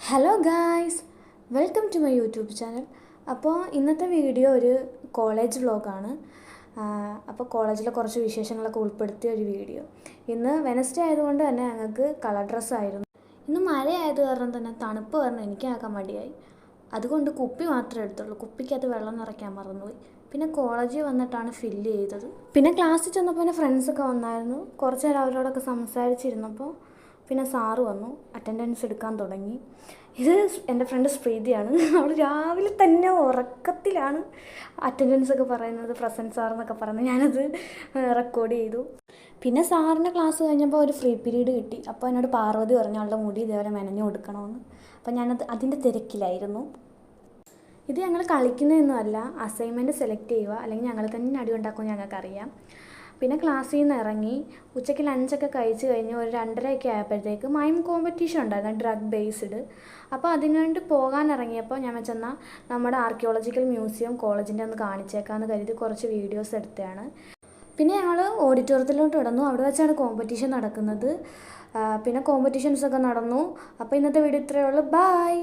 Hello guys, welcome to my YouTube channel. അപ്പോൾ ഇന്നത്തെ video ഒരു കോളേജ് വ്ളോഗാണ്. അപ്പോൾ കോളേജിലെ കുറച്ച് വിശേഷങ്ങളൊക്കെ ഉൾപ്പെടുത്തിയ ഒരു വീഡിയോ. ഇന്ന് വെനസ്ഡേ ആയതുകൊണ്ട് തന്നെ ഞങ്ങൾക്ക് കളർ ഡ്രസ്സായിരുന്നു. ഇന്ന് മഴയായത് കാരണം തന്നെ തണുപ്പ് കാരണം എനിക്കാക്കാൻ മടിയായി. അതുകൊണ്ട് കുപ്പി മാത്രമേ എടുത്തുള്ളൂ. കുപ്പിക്കകത്ത് വെള്ളം നിറയ്ക്കാൻ മറന്നുപോയി. പിന്നെ കോളേജിൽ വന്നിട്ടാണ് ഫില്ല് ചെയ്തത്. പിന്നെ ക്ലാസ്സിൽ ചെന്നപ്പോൾ എൻ്റെ ഫ്രണ്ട്സൊക്കെ വന്നായിരുന്നു. കുറച്ച് നേരം അവരോടൊക്കെ സംസാരിച്ചിരുന്നപ്പോൾ പിന്നെ സാറ് വന്നു, അറ്റൻഡൻസ് എടുക്കാൻ തുടങ്ങി. ഇത് എൻ്റെ ഫ്രണ്ട് സ്പ്രീതിയാണ്. അവൾ രാവിലെ തന്നെ ഉറക്കത്തിലാണ് അറ്റൻഡൻസ് ഒക്കെ പറയുന്നത്, പ്രസൻറ്റ് സാറെന്നൊക്കെ പറയുന്നത്. ഞാനത് റെക്കോർഡ് ചെയ്തു. പിന്നെ സാറിൻ്റെ ക്ലാസ് കഴിഞ്ഞപ്പോൾ ഒരു ഫ്രീ പീരീഡ് കിട്ടി. അപ്പോൾ എന്നോട് പാർവതി പറഞ്ഞു അവളുടെ മുടി ഇതേപോലെ മെനഞ്ഞു കൊടുക്കണമെന്ന്. അപ്പോൾ ഞാനത് അതിൻ്റെ തിരക്കിലായിരുന്നു. ഇത് ഞങ്ങൾ കളിക്കുന്നതൊന്നുമല്ല, അസൈൻമെൻറ്റ് സെലക്ട് ചെയ്യുക, അല്ലെങ്കിൽ ഞങ്ങൾ തന്നെ അടി ഉണ്ടാക്കുമെന്ന് ഞങ്ങൾക്കറിയാം. പിന്നെ ക്ലാസ്സിൽ നിന്ന് ഇറങ്ങി ഉച്ചയ്ക്ക് ലഞ്ചൊക്കെ കഴിച്ച് കഴിഞ്ഞ് ഒരു 2:30 ആയപ്പോഴത്തേക്ക് മൈം കോമ്പറ്റീഷൻ ഉണ്ടായിരുന്നു, ഡ്രഗ് ബേസ്ഡ്. അപ്പോൾ അതിനുവേണ്ടി പോകാൻ ഇറങ്ങിയപ്പോൾ ഞാൻ വെച്ചെന്നാൽ നമ്മുടെ ആർക്കിയോളജിക്കൽ മ്യൂസിയം കോളേജിൻ്റെ ഒന്ന് കാണിച്ചേക്കാമെന്ന് കരുതി കുറച്ച് വീഡിയോസ് എടുത്തതാണ്. പിന്നെ ഞങ്ങൾ ഓഡിറ്റോറിയത്തിലോട്ട് കിടന്നു. അവിടെ വെച്ചാണ് കോമ്പറ്റീഷൻ നടക്കുന്നത്. പിന്നെ കോമ്പറ്റീഷൻസൊക്കെ നടന്നു. അപ്പോൾ ഇന്നത്തെ വീഡിയോ ഇത്രയേ ഉള്ളൂ. ബൈ.